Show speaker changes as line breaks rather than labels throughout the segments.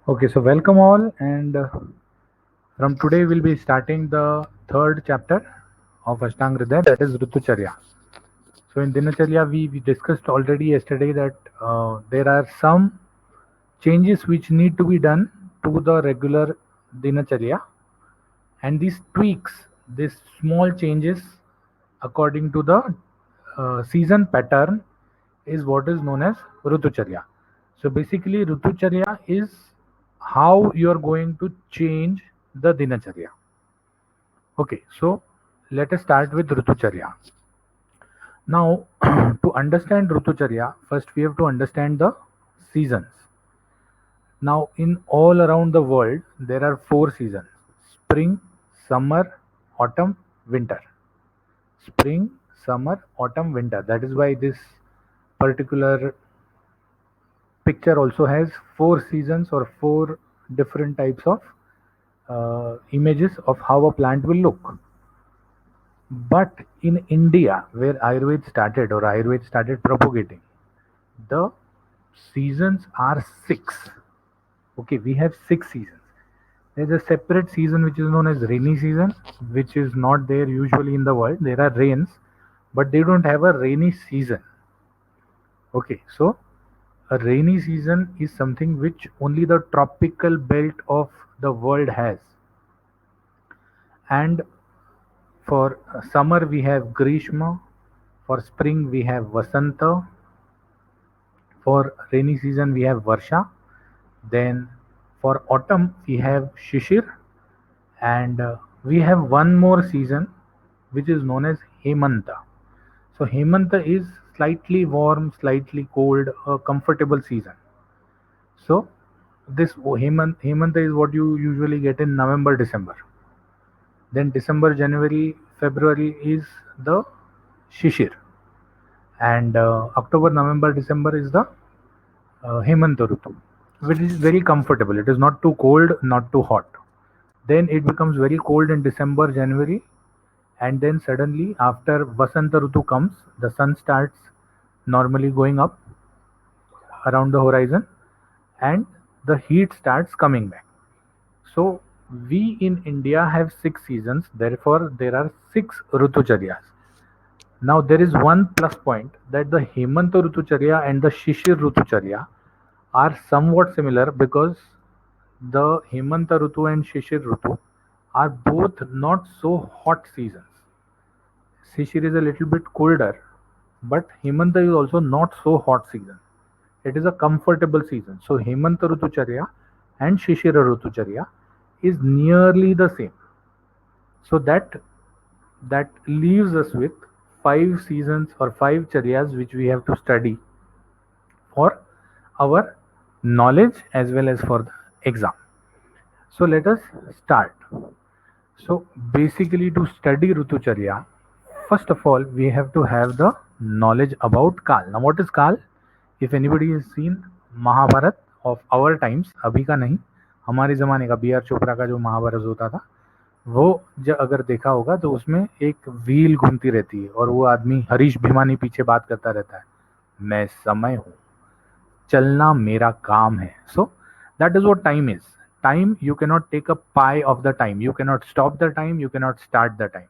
Okay, so welcome all, and from today we'll be starting the third chapter of Ashtanga Hridaya, that is Rutucharya. So in Dinacharya, we discussed already yesterday that there are some changes which need to be done to the regular Dinacharya, and these tweaks, these small changes according to the season pattern is what is known as Rutucharya. So basically, Rutucharya is how you are going to change the Dinacharya. Okay, so let us start with Rutucharya. Now, to understand Rutucharya, first we have to understand the seasons. Now, in all around the world, there are four seasons: spring, summer, autumn, winter. Spring, summer, autumn, winter. That is why this particular picture also has four seasons or four different types of images of how a plant will look. But in India, where Ayurveda started or Ayurveda started propagating, the seasons are six. Okay, we have six seasons. There's a separate season which is known as rainy season, which is not there usually in the world. There are rains, but they don't have a rainy season. Okay, so a rainy season is something which only the tropical belt of the world has. And for summer we have Grishma, for spring we have Vasanta, for rainy season we have Varsha, then for autumn we have Shishir, and we have one more season which is known as Hemanta. So Hemanta is slightly warm, slightly cold, a comfortable season. So this Hemanta is what you usually get in November, December. Then December, January, February is the Shishir, and October, November, December is the Hemanta Rutu, which is very comfortable. It is not too cold, not too hot. Then it becomes very cold in December, January, and then suddenly after Vasanta Rutu comes, the sun starts normally going up around the horizon, and the heat starts coming back. So we in India have six seasons, therefore there are six Rutucharyas. Now there is one plus point that the Hemanta Rutucharya and the Shishir Rutucharya are somewhat similar because the Hemanta Rutu and Shishir Rutu are both not so hot seasons. Shishir is a little bit colder, but Hemanta is also not so hot season. It is a comfortable season. So Hemanta Rutucharya and Shishira Rutucharya is nearly the same. So that leaves us with five seasons or five charyas which we have to study for our knowledge as well as for the exam. So let us start. So basically, to study Rutucharya, first of all we have to have the knowledge about Kal. Now what is Kal? If anybody has seen Mahabharat of our times, अभी का नहीं, हमारे ज़माने का B are Chopra का जो महाभारत होता था, वो जब अगर देखा होगा तो उसमें एक व्हील घूमती रहती है और वो आदमी हरीश भिमानी पीछे बात करता रहता है, मैं समय हूँ, चलना मेरा काम है. सो that is what time is. Time, you cannot take a pie of the time, you cannot stop the time, you cannot start the time.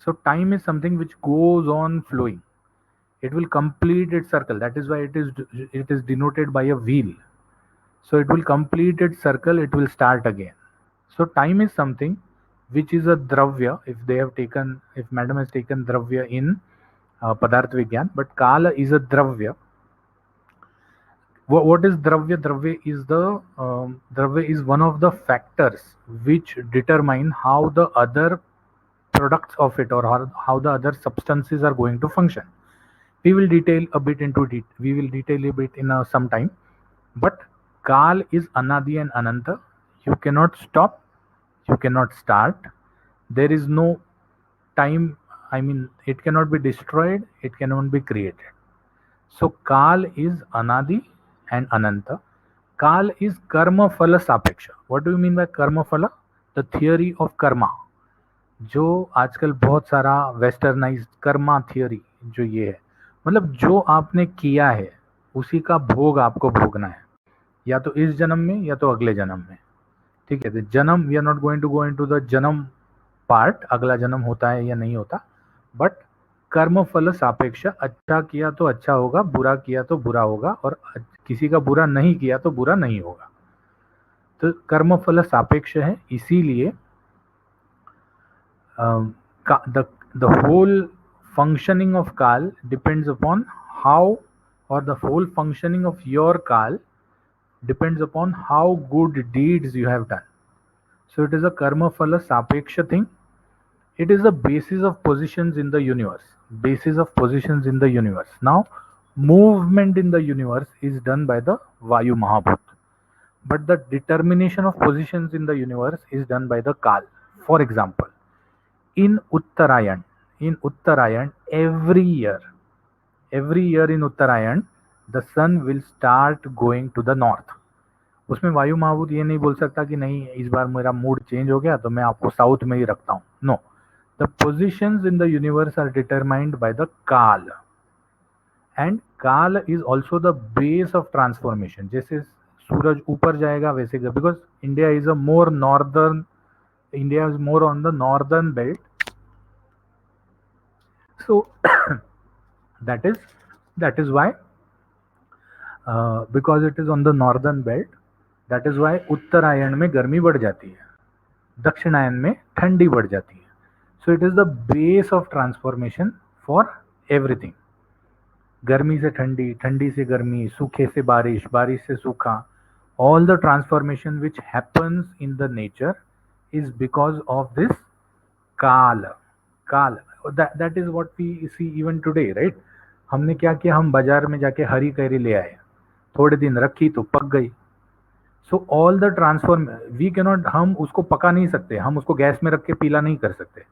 So time is something which goes on flowing. It will complete its circle. That is why it is denoted by a wheel. So it will complete its circle, it will start again. So time is something which is a dravya. If madam has taken dravya in Padarth Vigyan, but Kala is a dravya. What is dravya? Dravya is one of the factors which determine how the other products of it or how the other substances are going to function. We will detail a bit into it. We will detail a bit in some time. But Kal is Anadi and Ananta. You cannot stop. You cannot start. There is no time. I mean, it cannot be destroyed. It cannot be created. So Kal is Anadi and Ananta. Kal is Karma Phala Sapeksha. What do you mean by Karma Phala? The theory of karma. जो आजकल बहुत सारा westernised Karma theory जो ये है, मतलब जो आपने किया है उसी का भोग आपको भोगना है. या तो इस जन्म में या तो अगले जन्म में, ठीक है। तो जन्म, we are not going to go into the janma part, अगला जन्म होता है या नहीं होता, बट कर्म फल सापेक्ष, अच्छा किया तो अच्छा होगा, बुरा किया तो बुरा होगा, और किसी का बुरा नहीं किया तो बुरा नहीं होगा। तो कर्म फल सापेक्ष है, इसीलिए the whole functioning of Kal depends upon how, or the whole functioning of your Kal depends upon how good deeds you have done. So it is a karma phala sapeksha thing. It is the basis of positions in the universe. Basis of positions in the universe. Now, movement in the universe is done by the Vayu Mahabhut. But the determination of positions in the universe is done by the Kal. For example, in Uttarayan, every year in Uttarayan, the sun will start going to the north. उसमें वायु महाभूत ये नहीं बोल सकता कि नहीं इस बार मेरा मूड चेंज हो गया तो मैं आपको साउथ में ही रखता हूँ। No, the positions in the universe are determined by the kaal, and kaal is also the base of transformation. जैसे सूरज ऊपर जाएगा वैसे, because India is a more northern, India is more on the northern belt, so that is why, because it is on the northern belt, that is why उत्तरायण में गर्मी बढ़ जाती है, दक्षिणायन में ठंडी बढ़ जाती है। So it is the base of transformation for everything. गर्मी से ठंडी, ठंडी से गर्मी, सूखे से बारिश, बारिश से सूखा, all the transformation which happens in the nature is because of this काल। that is what we see even today, right? हमने क्या किया, हम बाजार में जाके हरी कैरी ले आए, थोड़े दिन रखी तो पक गई। So all the transform, we cannot, हम उसको पका नहीं सकते, हम उसको गैस में रख के पीला नहीं कर सकते।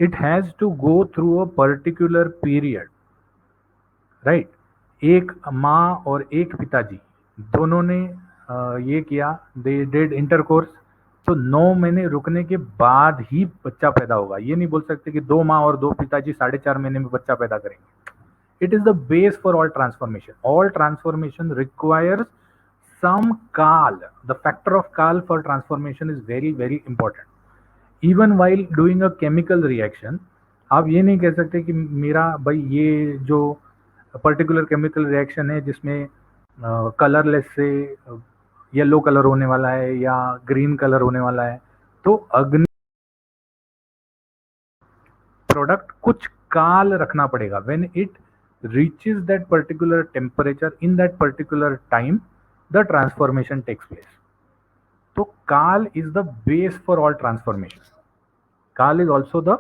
It has to go through a particular period, right. एक माँ और एक पिताजी दोनों ने ये किया, दे डिड इंटरकोर्स, तो 9 महीने रुकने के बाद ही बच्चा पैदा होगा। ये नहीं बोल सकते कि 2 माँ और 2 पिताजी 4.5 महीने में बच्चा पैदा करेंगे। It is the base for all transformation. All transformation requires some kal. The factor of kal for transformation is very very important. Even while doing a chemical reaction, आप ये नहीं कह सकते कि मेरा भाई ये जो पर्टिकुलर केमिकल रिएक्शन है जिसमें कलरलेस से येलो कलर होने वाला है या ग्रीन कलर होने वाला है, तो अग्नि प्रोडक्ट कुछ काल रखना पड़ेगा। When it reaches that particular temperature in that particular time, the transformation takes place. So Kal is the base for all transformation. Kal is also the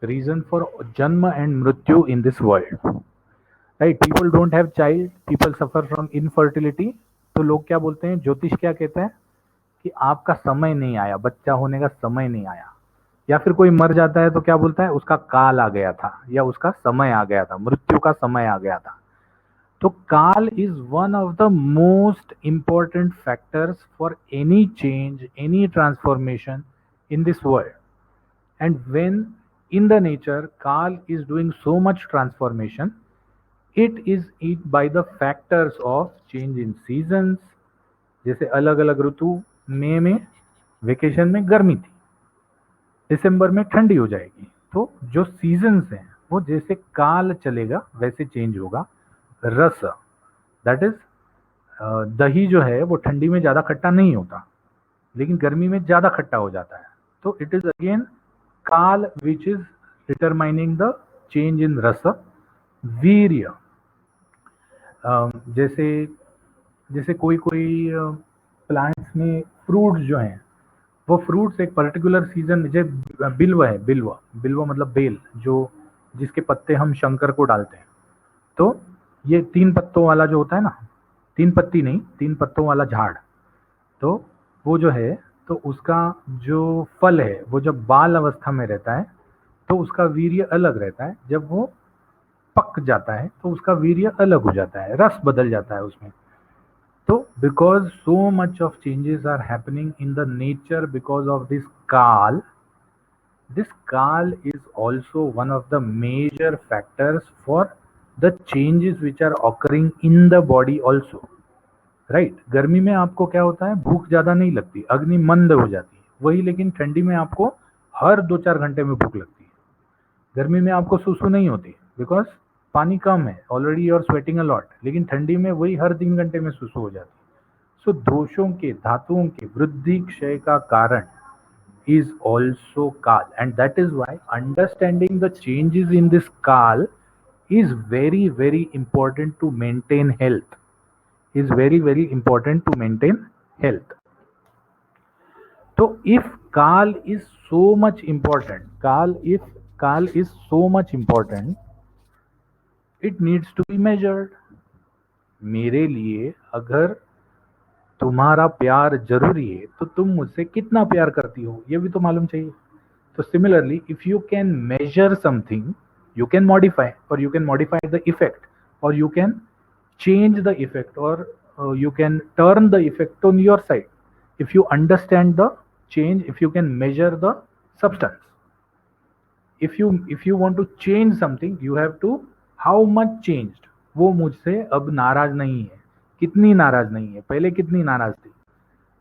reason for Janma and Mrityu in this world. Right? People don't have child, people suffer from infertility. तो लोग क्या बोलते हैं, ज्योतिष क्या कहता है कि आपका समय नहीं आया, बच्चा होने का समय नहीं आया। या फिर कोई मर जाता है तो क्या बोलता है, उसका काल आ गया था या उसका समय आ गया था, मृत्यु का समय आ गया था। तो काल is one of the most important factors for any change, any transformation in this world. And when in the nature काल is doing so much transformation, it is it by the factors of change in seasons. जैसे अलग अलग ऋतु, मई में vacation में गर्मी थी, दिसंबर में ठंडी हो जाएगी। तो जो सीजन्स हैं वो जैसे काल चलेगा वैसे चेंज होगा। रस, दैट इज दही जो है वो ठंडी में ज़्यादा खट्टा नहीं होता, लेकिन गर्मी में ज़्यादा खट्टा हो जाता है। तो इट इज अगेन काल which is determining the change in रस। वीर्य, जैसे जैसे कोई प्लांट्स में फ्रूट्स जो हैं, वो फ्रूट्स एक पर्टिकुलर सीजन, जैसे बिल्व है, बिल्व मतलब बेल, जो जिसके पत्ते हम शंकर को डालते हैं। तो ये 3 पत्तों वाला जो होता है ना, 3 पत्ती नहीं, 3 पत्तों वाला झाड़, तो वो जो है, तो उसका जो फल है वो जब बाल अवस्था में रहता है तो उसका वीर्य अलग रहता है, जब वो पक जाता है तो उसका वीर्य अलग हो जाता है, रस बदल जाता है उसमें। तो because so much of changes are happening in the nature because of this kaal, this kal is also one of the major factors for the changes which are occurring in the body also, right. गर्मी में आपको क्या होता है, भूख ज़्यादा नहीं लगती, अग्नि मंद हो जाती है वही, लेकिन ठंडी में आपको हर 2-4 घंटे में भूख लगती है। गर्मी में आपको सुसु नहीं होती बिकॉज पानी कम है, already you are sweating a lot, लेकिन ठंडी में वही हर 3 घंटे में सुसु हो जाती है। सो दोषों के, धातुओं के वृद्धि क्षय का कारण is also Kal, and that is why understanding the changes in this Kal is very, very important to maintain health. Is very, very important to maintain health. So if Kal is so much important, if Kal is so much important, it needs to be measured. मेरे लिए अगर तुम्हारा प्यार जरूरी है तो तुम मुझसे कितना प्यार करती हो ये भी तो मालूम चाहिए। So similarly, if you can measure something, you can modify, or you can modify the effect, or you can change the effect, or you can turn the effect on your side. If you understand the change, if you can measure the substance. If you want to change something, you have to how much changed. वो मुझसे अब नाराज नहीं है, कितनी नाराज नहीं है, पहले कितनी नाराज थी।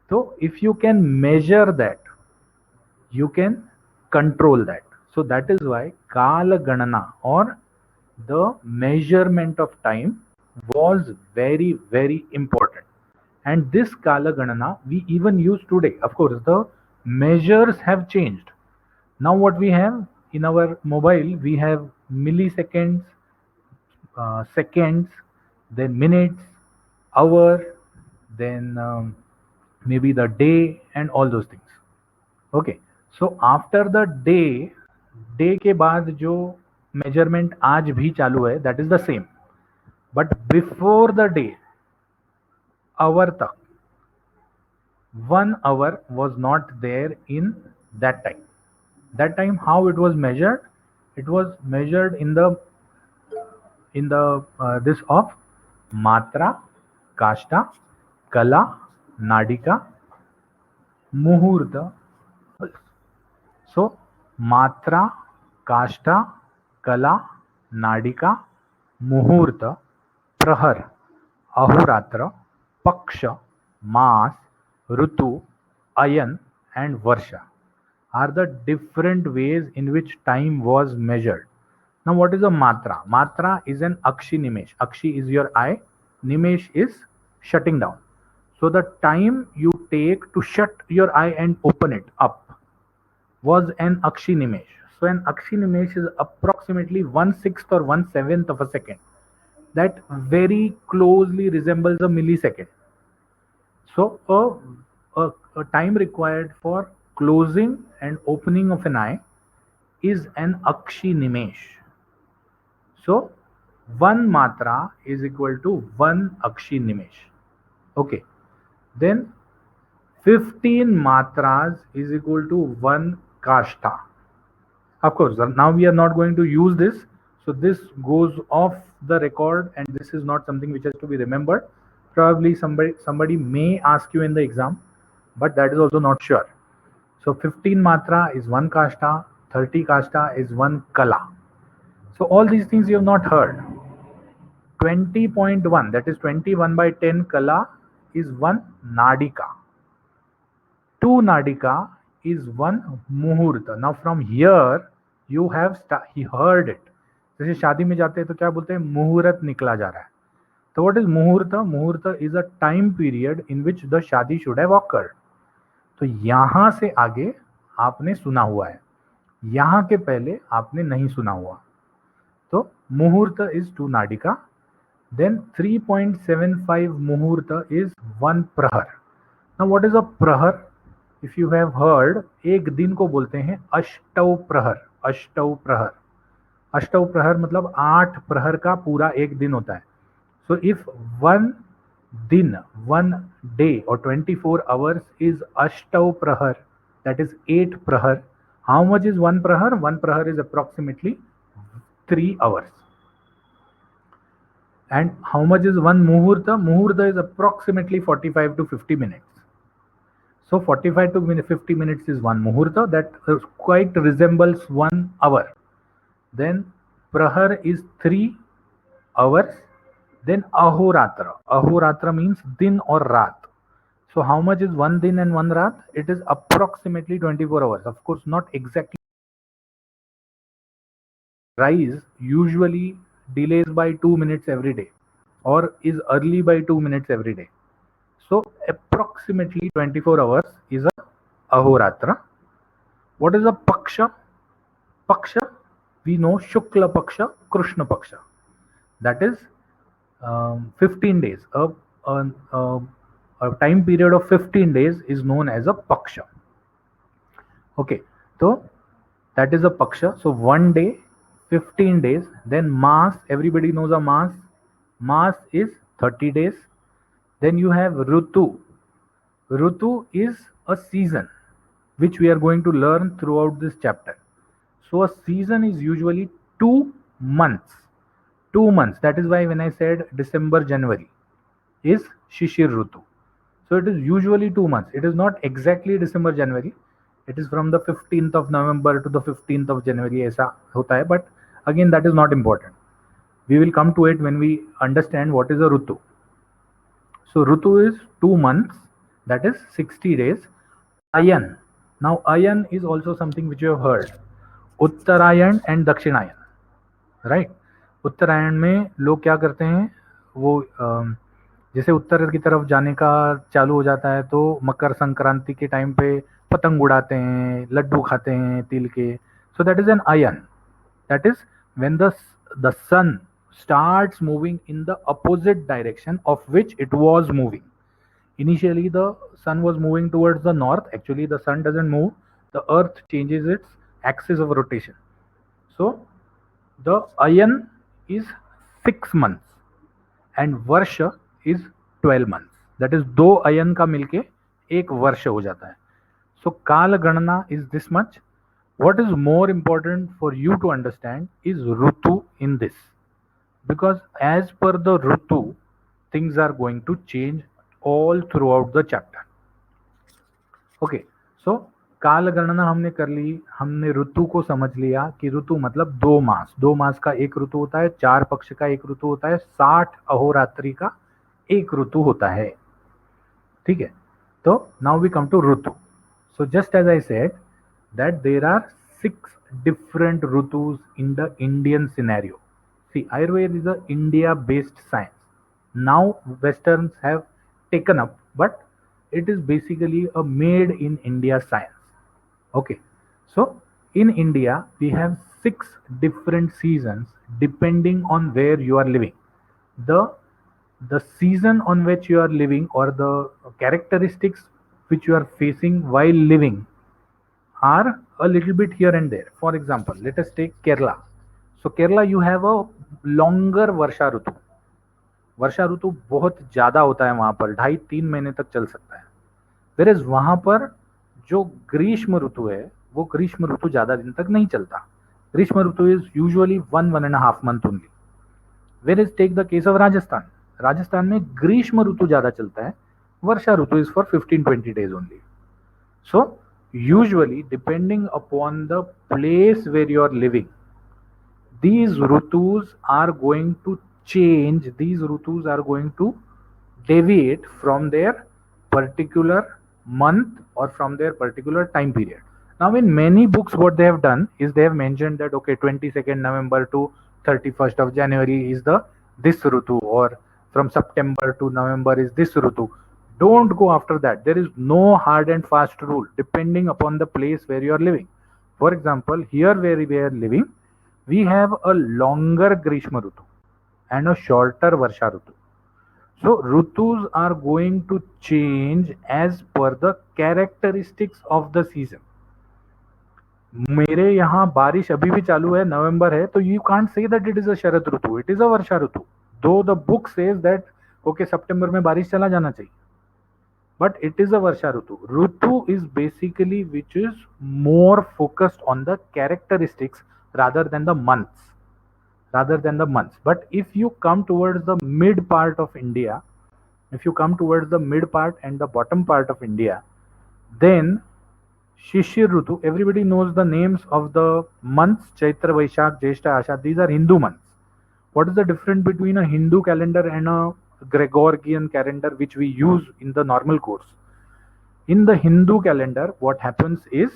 तो if you can measure that, you can control that. So that is why Kala Ganana, or the measurement of time, was very, very important. And this Kala Ganana we even use today. Of course, the measures have changed. Now what we have in our mobile, we have milliseconds, seconds, then minutes, hour, then maybe the day, and all those things. Okay, so after the day के बाद जो measurement आज भी चालू है that is the same, but before the day, hour तक 1 hour was not there in that time. That time how it was measured? It was measured in the this of matra, kashta, kala, nadika, muhurta. So matra, काष्ठा, कला, नाडिका, मुहूर्त, प्रहर, अहोरात्र, पक्ष, मास, ऋतु, अयन, and varsha are the different ways in which time was measured. Now what is a matra? Matra is an akshi nimesh. Akshi is your eye, nimesh is shutting down. So the time you take to shut your eye and open it up was an akshi nimesh. So an akshi nimesh is approximately 1/6 or 1/7 of a second. That very closely resembles a millisecond. So a time required for closing and opening of an eye is an akshi nimesh. So 1 matra is equal to 1 akshi nimesh. Okay. Then 15 matras is equal to 1 kashta. Of course, now we are not going to use this. So this goes off the record, and this is not something which has to be remembered. Probably somebody may ask you in the exam, but that is also not sure. So 15 matra is 1 kashta, 30 kashta is 1 kala. So all these things you have not heard. 20.1, that is 21/10 kala, is 1 nadika. 2 nadika is 1 muhurta. Now from here you have heard it. जैसे शादी में जाते हैं तो क्या बोलते हैं, मुहूर्त निकला जा रहा है. तो what is मुहूर्त? मुहूर्त is a time period in which the शादी should have occurred. तो यहां से आगे आपने सुना हुआ है, यहां के पहले आपने नहीं सुना हुआ. तो मुहूर्त is 2 nadika. Then 3.75 muhurta is 1 prahar. Now what is a prahar? If you have heard, एक दिन को बोलते हैं अष्टव प्रहर. अष्टव प्रहर, अष्टव प्रहर मतलब 8 प्रहर का पूरा एक दिन होता है. So if one दिन, 1 day or 24 hours is अष्टव प्रहर, that is 8 प्रहर. How much is 1 prahar? 1 prahar is approximately 3 hours. And how much is 1 muhurta? Muhurta is approximately 45 to 50 minutes. So 45 to 50 minutes is 1 muhurta. That quite resembles 1 hour. Then prahar is 3 hours. Then ahoratra. Ahoratra means din or raat. So how much is one din and one raat? It is approximately 24 hours. Of course, not exactly. Rise usually delays by 2 minutes every day or is early by 2 minutes every day. So approximately 24 hours is a ahoratra. What is a paksha? Paksha, we know Shukla Paksha, Krishna Paksha. That is 15 days. A time period of 15 days is known as a Paksha. Okay, so that is a Paksha. So one day, 15 days. Then Maas, everybody knows a Maas. Maas is 30 days. Then you have Rutu. Rutu is a season, which we are going to learn throughout this chapter. So a season is usually 2 months. 2 months. That is why when I said December, January is Shishir Rutu. So it is usually 2 months. It is not exactly December, January. It is from the 15th of November to the 15th of January. ऐसा होता है. But again, that is not important. We will come to it when we understand what is a Rutu. So Rutu is 2 months. That is 60 days. Ayan. Now Ayan is also something which you have heard. Uttarayan and Dakshinayan. Right. Uttarayan में लोग क्या करते हैं, वो जैसे उत्तर की तरफ जाने का चालू हो जाता है तो मकर संक्रांति के टाइम पे पतंग उड़ाते हैं, लड्डू खाते हैं तिल के. सो दैट इज एन अयन. That is when the sun starts moving in the opposite direction of which it was moving. Initially the sun was moving towards the north. Actually the sun doesn't move, the earth changes its axis of rotation. So the ayan is 6 months and varsha is 12 months. That is दो अयन का मिलके एक वर्ष हो जाता है. So काल गणना is this much. What is more important for you to understand is rutu in this, because as per the rutu things are going to change all throughout the chapter. Okay, so काल गणना हमने कर ली, हमने ऋतु को समझ लिया कि ऋतु मतलब 2 मास. 2 मास का एक ऋतु होता है, 4 पक्ष का एक ऋतु होता है, 60 अहोरात्रि का एक ऋतु होता है. ठीक है. तो now we come to ritu. So just as I said that there are 6 different ritus in the Indian scenario. See, Ayurveda is a India based science. Now Westerns have taken up, but it is basically a made in India science. Okay, so in India we have 6 different seasons depending on where you are living. The season on which you are living or the characteristics which you are facing while living are a little bit here and there. For example, let us take Kerala. So Kerala, you have a longer Varsha Rutu. वर्षा ऋतु बहुत ज्यादा होता है वहां पर, 2.5-3 महीने तक चल सकता है. वेरेज वहां पर जो ग्रीष्म ऋतु है वो ग्रीष्म ऋतु ज्यादा दिन तक नहीं चलता. ग्रीष्म ऋतु is usually 1.5 month only. Whereas take the case of Rajasthan. Rajasthan में ग्रीष्म ऋतु ज्यादा चलता है, वर्षा ऋतु is for 15-20 days only. So usually depending upon the place where you are living, these rutus are going to change, these rutus are going to deviate from their particular month or from their particular time period. Now in many books what they have done is they have mentioned that okay, 22nd November to 31st of January is the this rutu, or from September to November is this rutu. Don't go after that. There is no hard and fast rule depending upon the place where you are living. For example, here where we are living, we have a longer Grishma Rutu and a shorter Varsha Rutu. So Rutus are going to change as per the characteristics of the season. मेरे यहाँ बारिश अभी भी चालू है, नवंबर है, तो you can't say that it is a Sharad Ritu, it is a Varsha Ritu. Though the book says that okay, सितंबर में बारिश चला जाना चाहिए, but it is a varsha rutu. Rutu is basically which is more focused on the characteristics rather than the months. But if you come towards the mid part of India, if you come towards the mid part and the bottom part of India, then Shishir Rutu, everybody knows the names of the months, Chaitra, Vaishak, Jeshta, Ashad, these are Hindu months. What is the difference between a Hindu calendar and a Gregorian calendar which we use in the normal course? In the Hindu calendar, what happens is,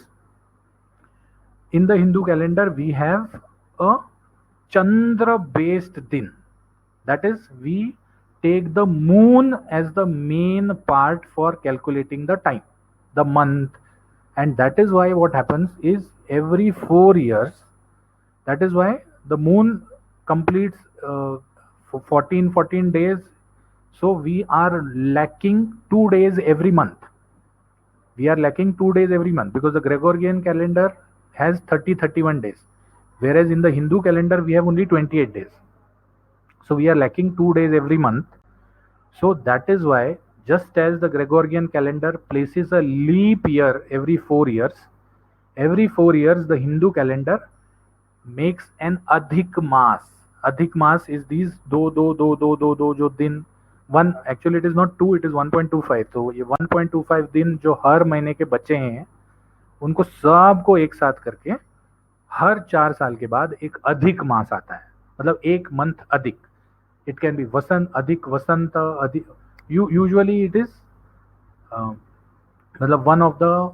in the Hindu calendar we have a Chandra based din. That is, we take the moon as the main part for calculating the time, the month, and that is why what happens is every 4 years, that is why the moon completes for 14 days. So we are lacking 2 days every month. We are lacking 2 days every month because the Gregorian calendar has 31 days, whereas in the Hindu calendar we have only 28 days. So we are lacking 2 days every month. So that is why, just as the Gregorian calendar places a leap year every 4 years the Hindu calendar makes an Adhik Maas. Adhik Maas is these दो जो दिन, one, actually it is not two, it is 1.25. तो ये 1.25 दिन जो हर महीने के बचे हैं उनको सबको एक साथ करके हर 4 साल के बाद एक अधिक मास आता है, मतलब एक मंथ अधिक. इट कैन बी वसंत अधिक, वसंत अधिक, यूजुअली इट इज मतलब वन ऑफ द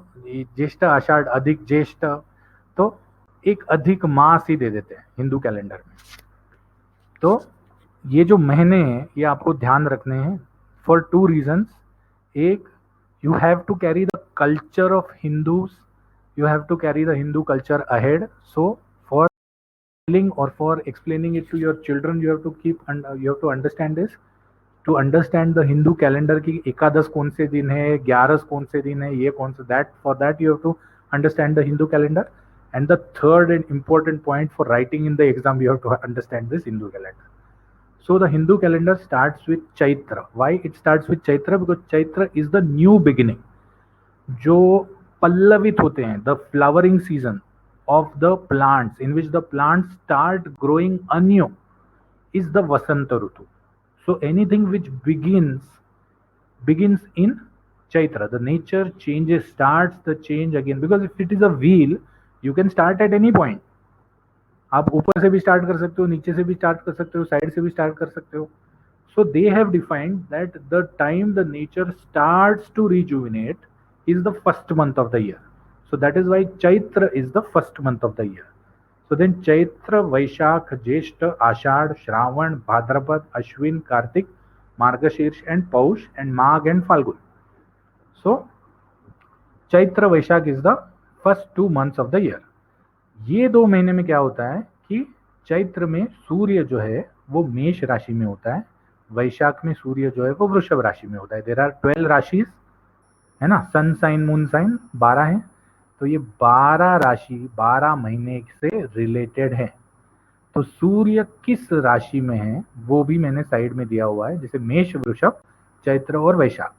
ज्येष्ठ आषाढ़ अधिक ज्येष्ठ, तो एक अधिक मास ही दे देते हैं हिंदू कैलेंडर में. तो ये जो महीने हैं ये आपको ध्यान रखने हैं फॉर 2 रीजंस. एक, you have to carry the culture of Hindus, you have to carry the Hindu culture ahead. So for telling or for explaining it to your children, you have to you have to understand this. To understand the Hindu calendar की एकादश कौन से दिन है, 11 कौन से दिन है, ये कौन से, that for that you have to understand the Hindu calendar. And the third and important point for writing in the exam, you have to understand this Hindu calendar. So the Hindu calendar starts with Chaitra. Why it starts with Chaitra? Because Chaitra is the new beginning. जो पल्लवित होते हैं, the flowering season of the plants in which the plants start growing undue is the Vasant Ritu. So anything which begins in Chaitra, the nature changes, starts the change again, because if it is a wheel you can start at any point. आप ऊपर से भी start कर सकते हो, नीचे से भी स्टार्ट कर सकते हो, साइड से भी स्टार्ट कर सकते हो. So they have defined that the time the nature starts to rejuvenate is the first month of the year. So that is why Chaitra is the first month of the year. So then Chaitra, Vaishakh, Jeshta, Ashad, Shravan, Bhadrapad, Ashwin, Kartik, Margashirsh and Paush, and Magh and Falgun. So Chaitra, Vaishakh is the first 2 months of the year. ये 2 महीने में क्या होता है कि चैत्र में सूर्य जो है वो मेष राशि में होता है, वैशाख में सूर्य जो है वो वृषभ राशि में होता है. देयर आर 12 राशिज है ना, सन साइन मून साइन 12 है. तो ये 12 राशि 12 महीने से रिलेटेड है. तो सूर्य किस राशि में है वो भी मैंने साइड में दिया हुआ है, जैसे मेष, वृषभ, चैत्र और वैशाख,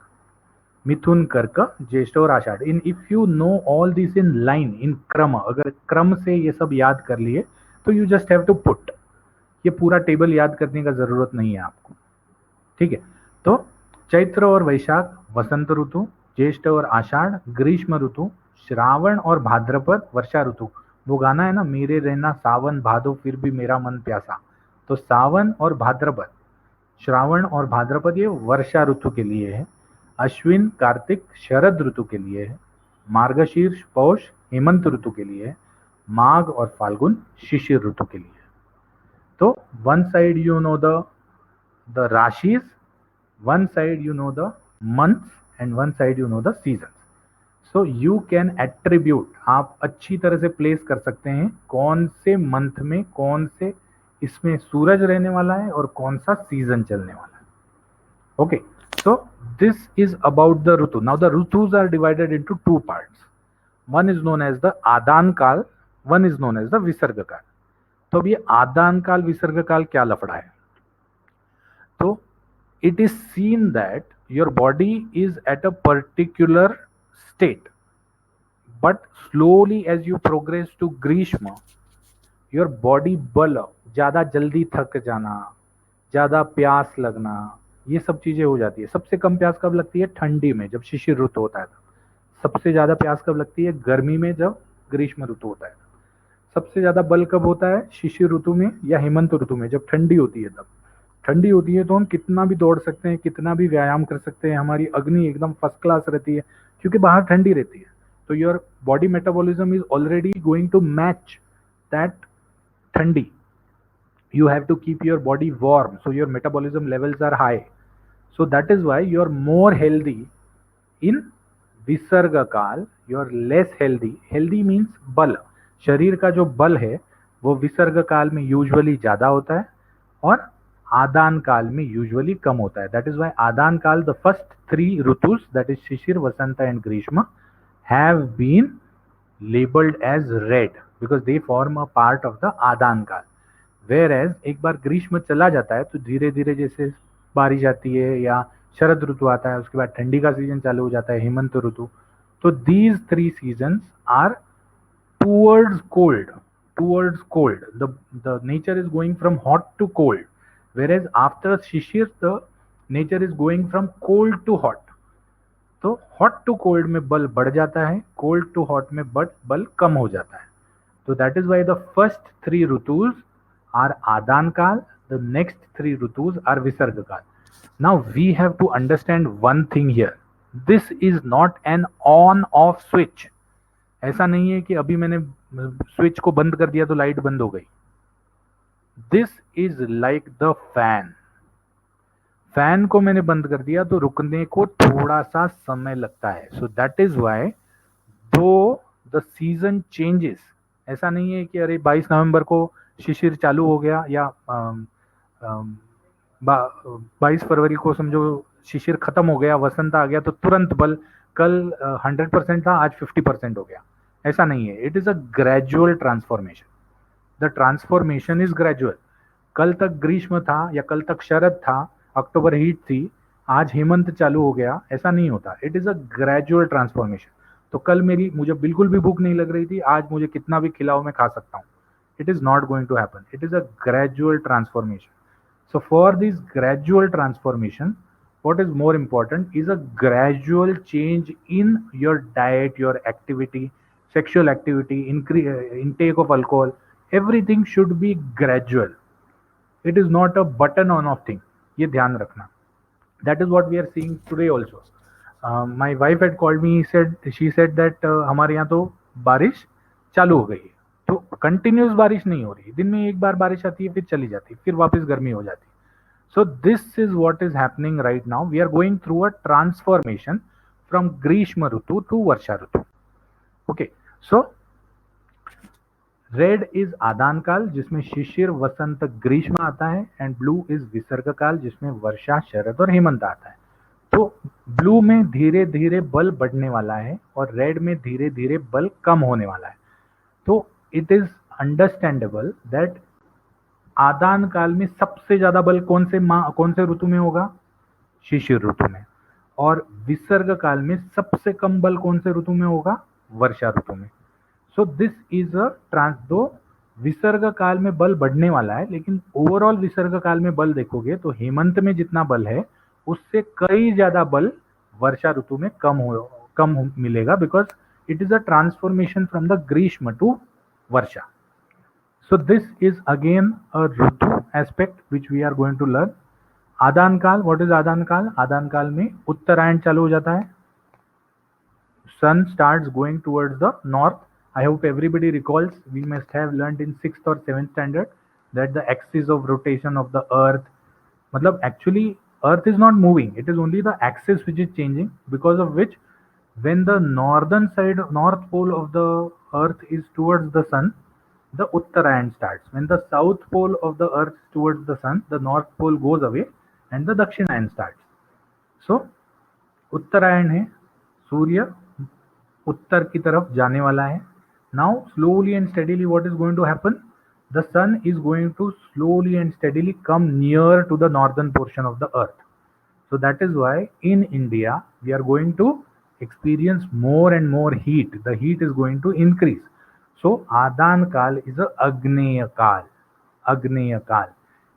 मिथुन, कर्क, ज्येष्ठ और Ashadh. In if you know all this in line, in क्रम, अगर क्रम से ये सब याद कर लिए तो you just have to put, ये पूरा टेबल याद करने का जरूरत नहीं है आपको. ठीक है. तो चैत्र और वैशाख वसंत ऋतु, ज्येष्ठ और आषाढ़ ग्रीष्म ऋतु, श्रावण और भाद्रपद वर्षा ऋतु. वो गाना है ना, मेरे रहना सावन भादो फिर भी मेरा मन प्यासा. तो सावन और भाद्रपद, श्रावण और भाद्रपद ये वर्षा ऋतु के लिए है. अश्विन कार्तिक शरद ऋतु के लिए है. मार्गशीर्ष पौष हेमंत ऋतु के लिए है. माघ और फाल्गुन शिशिर ऋतु के लिए. तो one side you know the rashis, one side you know the months, and one side you know the seasons. So you can attribute, आप अच्छी तरह से प्लेस कर सकते हैं कौन से मंथ में कौन से इसमें सूरज रहने वाला है और कौन सा सीजन चलने वाला है. Okay, so this is about the rutu. Now the rutus are divided into 2 parts. One is known as the आदान काल, one is known as the विसर्ग काल. तो अब ये आदान काल विसर्ग काल क्या लफड़ा है? तो it is seen that your body is at a particular state, but slowly as you progress to Grishma, your body बल, ज़्यादा जल्दी थक जाना, ज़्यादा प्यास लगना, ये सब चीज़ें हो जाती है. सबसे कम प्यास कब लगती है? ठंडी में, जब शिशिर ऋतु होता है. सबसे ज़्यादा प्यास कब लगती है? गर्मी में, जब ग्रीष्म ऋतु होता है. सबसे ज्यादा बल कब होता है? शिशिर ऋतु में या हेमंत ऋतु में, जब ठंडी होती है तब। ठंडी होती है तो हम कितना भी दौड़ सकते हैं, कितना भी व्यायाम कर सकते हैं, हमारी अग्नि एकदम फर्स्ट क्लास रहती है, क्योंकि बाहर ठंडी रहती है। तो your body metabolism is already going to match that thandi. You have to keep your body warm, so your metabolism levels are high. So that is why you are more healthy in विसर्ग काल. You are less healthy. Healthy means बल, शरीर का जो बल है वो विसर्ग काल में यूजुअली ज्यादा होता है और आदान काल में यूजुअली कम होता है. दैट इज वाई आदान काल, द फर्स्ट 3 ऋतुस, दैट इज शिशिर, वसंत एंड ग्रीष्म, have been labeled as red because they form a part of the आदान काल. वेयर एज एक बार ग्रीष्म चला जाता है तो धीरे धीरे जैसे बारिश आती है या शरद ऋतु आता है, उसके बाद ठंडी का सीजन चालू हो जाता है, हेमंत ऋतु. तो these 3 seasons are towards cold. Towards cold, the nature is going from hot to cold, where as after शिशिर the nature is going from cold to hot. तो हॉट टू कोल्ड में बल बढ़ जाता है, कोल्ड टू हॉट में बल कम हो जाता है. तो that is why the first 3 Rituj are Adan Kal, the next 3 Ritus are Visarga Kal. Now we have to understand one thing here. This is not an on-off switch. ऐसा नहीं है कि अभी मैंने स्विच को बंद कर दिया तो लाइट बंद हो गई. This is like the fan. Fan को मैंने बंद कर दिया तो रुकने को थोड़ा सा समय लगता है. So that is why though the season changes, ऐसा नहीं है कि अरे 22 नवंबर को शिशिर चालू हो गया या 22 फरवरी को समझो शिशिर खत्म हो गया, वसंत आ गया तो तुरंत बल, कल 100% था आज 50% हो गया. ऐसा नहीं है. It is a gradual transformation. The transformation is gradual. कल तक ग्रीष्म था या कल तक शरद था, अक्टूबर हीट थी, आज हेमंत चालू हो गया, ऐसा नहीं होता. It is a gradual transformation. तो कल मुझे बिल्कुल भी भूख नहीं लग रही थी, आज मुझे कितना भी खिलाओ मैं खा सकता हूँ. It is not going to happen. It is a gradual transformation. So for this gradual transformation, what is more important is a gradual change in your diet, your activity, sexual activity, intake of alcohol. Everything should be gradual. It is not a button on off thing. ये ध्यान रखना. That is what we are seeing today also. My wife had called me. She said that हमारे यहाँ तो बारिश चालू हो गई है. तो कंटिन्यूस बारिश नहीं हो रही, दिन में एक बार बारिश आती है फिर चली जाती है, फिर वापस गर्मी हो जाती है. So this is what is happening right now. We are going through a transformation from ग्रीष्म ऋतु टू वर्षा ऋतु. ओके, सो रेड इज आदान काल जिसमें शिशिर, वसंत, ग्रीष्म आता है, एंड ब्लू इज विसर्ग काल जिसमें वर्षा, शरद और हेमंत आता है. तो ब्लू में धीरे धीरे बल बढ़ने वाला है और रेड में धीरे धीरे बल कम होने वाला है. तो इट इज अंडरस्टैंडेबल दैट आदान काल में सबसे ज्यादा बल कौन से ऋतु में होगा? शिशिर ऋतु में. और विसर्ग काल में सबसे कम बल कौन से ऋतु में होगा? वर्षा ऋतु में. सो दिस इज अ दो विसर्ग काल में बल बढ़ने वाला है, लेकिन ओवरऑल विसर्ग काल में बल देखोगे तो हेमंत में जितना बल है उससे कई ज्यादा बल वर्षा ऋतु में कम मिलेगा, because it is a transformation from the Grishma to Varsha. So this is again a Ritu aspect which we are going to learn. आदान काल, what is आदान काल? आदान काल में उत्तरायण चालू हो जाता है. Sun starts going towards the north. I hope everybody recalls, we must have learned in 6th or 7th standard that the axis of rotation of the earth, मतलब actually earth is not moving, it is only the axis which is changing, because of which when the northern side, north pole of the earth is towards the sun, the Uttarayan starts. When the south pole of the earth is towards the sun, the north pole goes away and the Dakshinayan starts. So Uttarayan है, सूर्य उत्तर की तरफ जाने वाला है. Now slowly and steadily what is going to happen? The sun is going to slowly and steadily come near to the northern portion of the earth. So that is why in India we are going to experience more and more heat. The heat is going to increase. So आदान काल is a अग्नेय काल. अग्नेय काल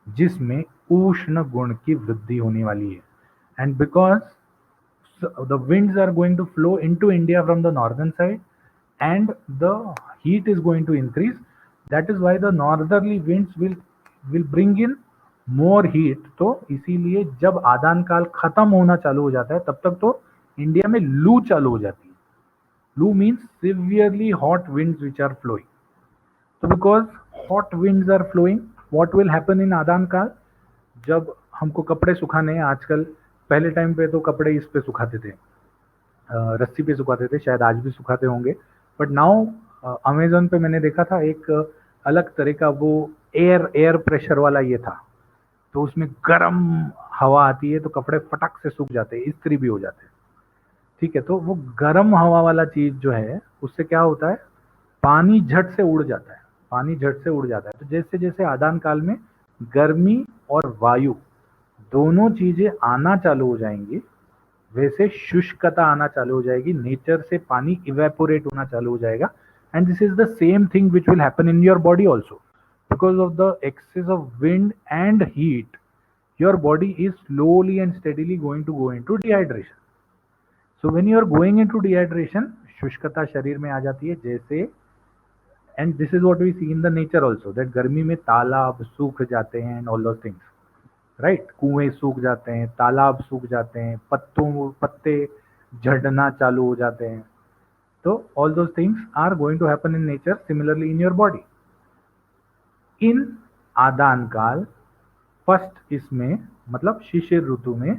जिसमें उष्ण गुण की वृद्धि होने वाली है. And because the winds are going to flow into India from the northern side and the heat is going to increase, that is why the northerly winds will bring in more heat. तो इसीलिए जब आदान काल खत्म होना चालू हो जाता है तब तक तो इंडिया में लू चालू हो जाती है। लू means severely hot winds which are flowing. So because hot winds are flowing, what will happen in आदान काल? जब हमको कपड़े सुखाने हैं आजकल, पहले टाइम पे तो कपड़े इस पे सुखाते थे, रस्सी पे सुखाते थे, शायद आज भी सुखाते होंगे, बट नाउ अमेजोन पे मैंने देखा था एक अलग तरह का वो एयर प्रेशर वाला ये था, तो उसमें गर्म हवा आती है तो कपड़े फटक से सूख जाते हैं, इस्त्री भी हो जाते हैं। ठीक है, तो वो गर्म हवा वाला चीज जो है उससे क्या होता है, पानी झट से उड़ जाता है, पानी झट से उड़ जाता है। तो जैसे जैसे आदान काल में गर्मी और वायु दोनों चीजें आना चालू हो जाएंगी, वैसे शुष्कता आना चालू हो जाएगी, नेचर से पानी इवेपोरेट होना चालू हो जाएगा। And this is the same thing which will happen in your body also, because of the excess of wind and heat your body is slowly and steadily going to go into dehydration. So when you are going into dehydration, शुष्कता शरीर में आ जाती है जैसे, and this is what we see in the nature also, that गर्मी में तालाब सूख जाते हैं and all those things, right? कुएं सूख जाते हैं, तालाब सूख जाते हैं, पत्ते झड़ना चालू हो जाते हैं। तो all those things are going to happen in nature, similarly in your body. इन आदान काल फर्स्ट इसमें मतलब शिशिर ऋतु में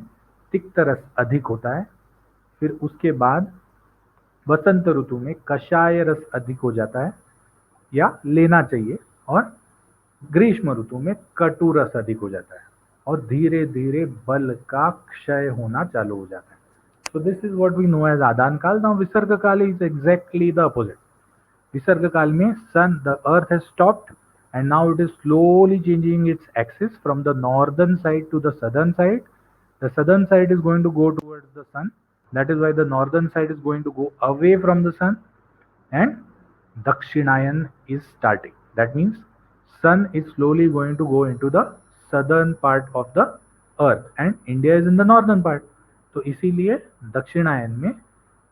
तिक्त रस अधिक होता है, फिर उसके बाद वसंत ऋतु में कषाय रस अधिक हो जाता है या लेना चाहिए, और ग्रीष्म ऋतु में कटु रस अधिक हो जाता है, और धीरे धीरे बल का क्षय होना चालू हो जाता है। So this is what we know as आदान काल। नाउ विसर्ग काल इज एग्जैक्टली द अपोजिट। विसर्ग काल में sun the earth has stopped and now it is slowly changing its axis from the northern side to the southern side. The southern side is going to go towards the sun, that is why the northern side is going to go away from the sun, and Dakshinayan is starting. That means sun is slowly going to go into the southern part of the earth and India is in the northern part. तो इसीलिए दक्षिणायन में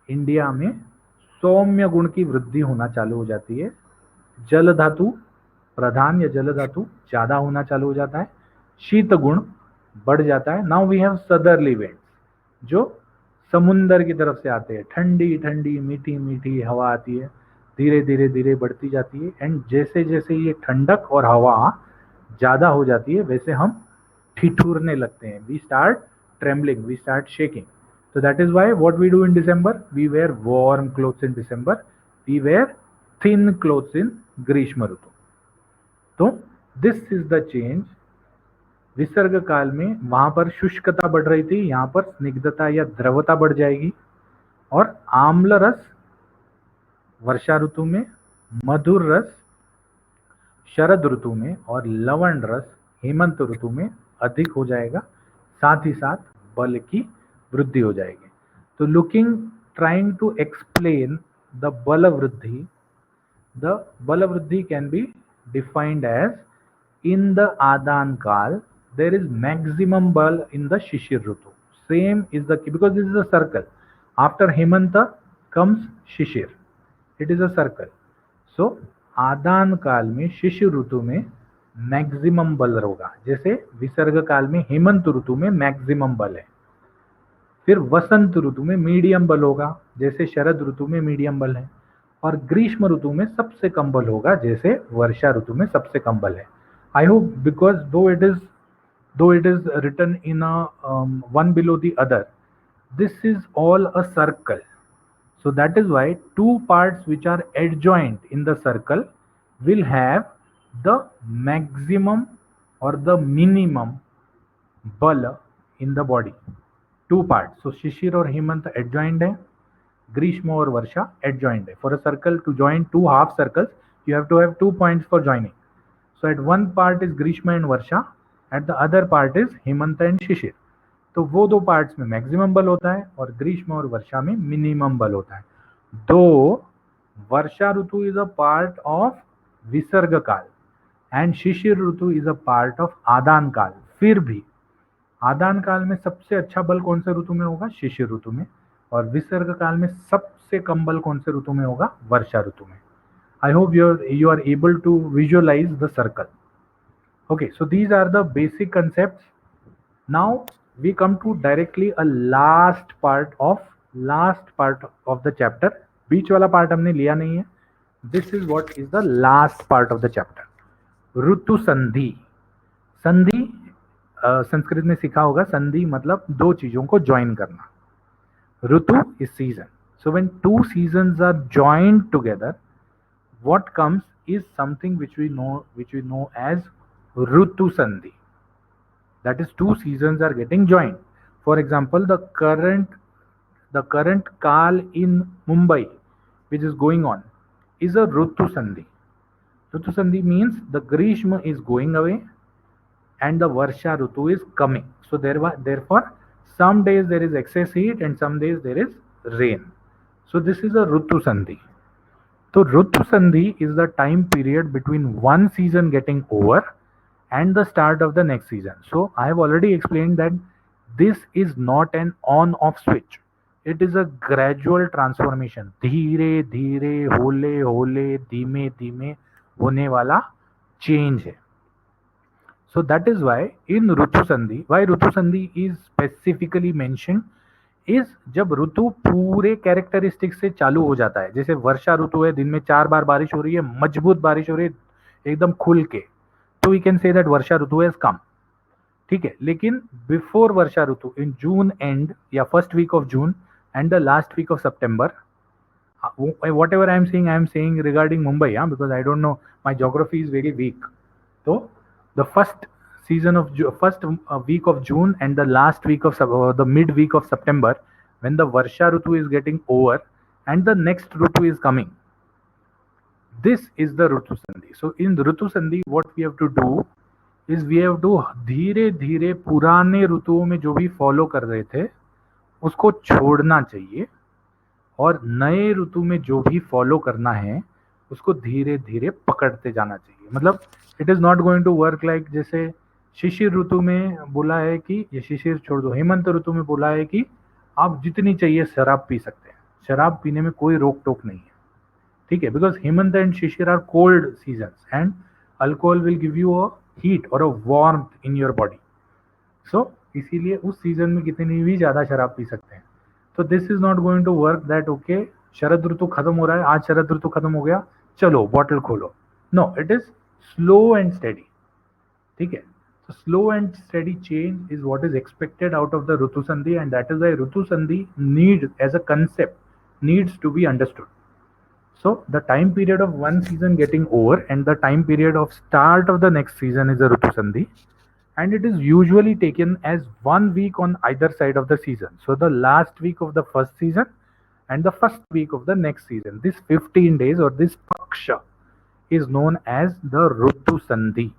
India में सौम्य गुण की वृद्धि होना चालू हो जाती है, जल धातु प्रधान या जल धातु ज्यादा होना चालू हो जाता है, शीत गुण बढ़ जाता है। नाउ वी हैव सदरली विंड्स जो समुंदर की तरफ से आते हैं, ठंडी ठंडी मीठी मीठी हवा आती है, धीरे धीरे धीरे बढ़ती जाती है, एंड जैसे जैसे ये ठंडक और हवा ज्यादा हो जाती है वैसे हम ठिठुरने लगते हैं, we start trembling, we start shaking. So that is why what we do in December, we wear warm clothes in December, we wear thin clothes in Grishma Ritu. तो दिस इज द चेंज। विसर्ग काल में वहां पर शुष्कता बढ़ रही थी, यहां पर स्निग्धता या द्रवता बढ़ जाएगी, और आम्ल रस वर्षा ऋतु में, मधुर रस शरद ऋतु में, और लवण रस हेमंत ऋतु में अधिक हो जाएगा, साथ ही साथ बल की वृद्धि हो जाएगी। तो looking trying to explain the बल वृद्धि, the bala vriddhi can be defined as in the adan kal there is maximum bal in the shishir ritu. Same is the, because this is a circle, after hemanta comes shishir, it is a circle. So आदान काल में शिशिर ऋतु में maximum बल होगा, जैसे विसर्ग काल में हेमंत ऋतु में मैक्सिमम बल है, फिर वसंत ऋतु में मीडियम बल होगा, जैसे शरद ऋतु में मीडियम बल है, और ग्रीष्म ऋतु में सबसे कम बल होगा, जैसे वर्षा ऋतु में सबसे कम बल है। I hope because though it is written in one below the other, this is all a circle, so that is why two parts which are adjoint in the circle will have the maximum or the minimum bal in the body. Two parts, so shishir और Hemant adjoined है, ग्रीष्म और वर्षा adjoined है. For a circle to join two half circles, you have to have 2 points for joining. So at one part is ग्रीष्म and Varsha, at the other part is Hemant and शिशिर. तो वो दो parts में maximum बल होता है और ग्रीष्म और वर्षा में मिनिमम बल होता है। दो वर्षा ऋतु इज अ पार्ट ऑफ विसर्ग काल and Shishir Ritu is a part of आदान काल। फिर भी आदान काल में सबसे अच्छा बल कौन से ऋतु में होगा? शिशिर ऋतु में। और विसर्ग काल में सबसे कम बल कौन से ऋतु में होगा? वर्षा ऋतु में। I hope you are able to visualize the circle. Okay, so these are the basic concepts. Now we come to directly a last part of the chapter. बीच वाला part हमने लिया नहीं है. This is what is the last part of the chapter. ऋतु संधि. संधि संस्कृत में सीखा होगा. संधि मतलब दो चीजों को ज्वाइन करना. ऋतु is season. So when two seasons are joined together, what comes is something which we know as Rutu Sandhi. That is, two seasons are getting joined. For example, the current Kal in Mumbai, which is going on, is a Rutu Sandhi. Rutu Sandhi means the Grishma is going away and the Varsha Rutu is coming. So therefore, some days there is excess heat and some days there is rain. So this is a Rutu Sandhi. So Rutu Sandhi is the time period between one season getting over and the start of the next season. So I have already explained that this is not an on-off switch. It is a gradual transformation. धीरे धीरे होले होले धीमे धीमे होने वाला change है. So that is why in Rutu Sandhi, why Rutu Sandhi is specifically mentioned is जब ऋतु पूरे कैरेक्टरिस्टिक से चालू हो जाता है. जैसे वर्षा ऋतु है, दिन में 4 बार बारिश हो रही है, मजबूत बारिश हो रही है एकदम खुल के, तो वी कैन से दैट वर्षा ऋतु हैज कम. ठीक है. लेकिन बिफोर वर्षा ऋतु, इन जून एंड या first week of June and the last week of September, whatever I am saying regarding Mumbai, because I don't know, my geography is very weak. So the first week of June and the last week of the mid week of September, when the Varsha Rutu is getting over and the next Rutu is coming, this is the Rutu Sandhi. So in Rutu Sandhi, what we have to do is we have to धीरे धीरे पुराने ऋतुओं में जो भी follow कर रहे थे उसको छोड़ना चाहिए और नए ऋतु में जो भी फॉलो करना है उसको धीरे धीरे पकड़ते जाना चाहिए. मतलब it is not going to work like जैसे शिशिर ऋतु में बोला है कि ये शिशिर छोड़ दो, हेमंत ऋतु में बोला है कि आप जितनी चाहिए शराब पी सकते हैं. शराब पीने में कोई रोक टोक नहीं है. ठीक है. बिकॉज हेमंत एंड शिशिर are cold seasons and alcohol will give you a heat or a warmth in your body. So इसीलिए उस सीजन में कितनी भी ज्यादा शराब पी सकते हैं. तो this is not going to work that okay शरद ऋतु खत्म हो रहा है, आज शरद ऋतु खत्म हो गया, चलो बॉटल खोलो. No, it is slow and steady. ठीक है. So slow and steady change is what is expected out of the Rutu Sandhi, and that is why Rutu Sandhi as a concept needs to be understood. So the time period of one season getting over and the time period of start of the next season is a Rutu Sandhi, and it is usually taken as 1 week on either side of the season. So the last week of the first season and the first week of the next season, this 15 days or this paksha is known as the Rutu Sandhi.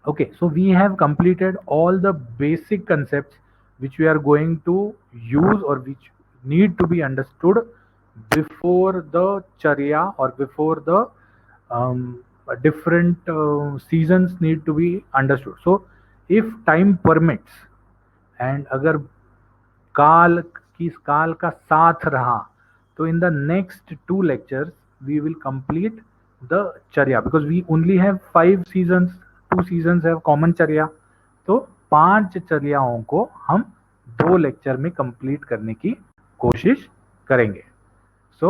Okay, so we have completed all the basic concepts which we are going to use or which need to be understood before the charya or before the different seasons need to be understood. So if time permits and अगर काल का साथ रहा, तो in the next 2 lectures we will complete the charya, because we only have 5 seasons. 2 seasons have common चर्या. तो 5 चर्याओं को हम 2 लेक्चर में कंप्लीट करने की कोशिश करेंगे. सो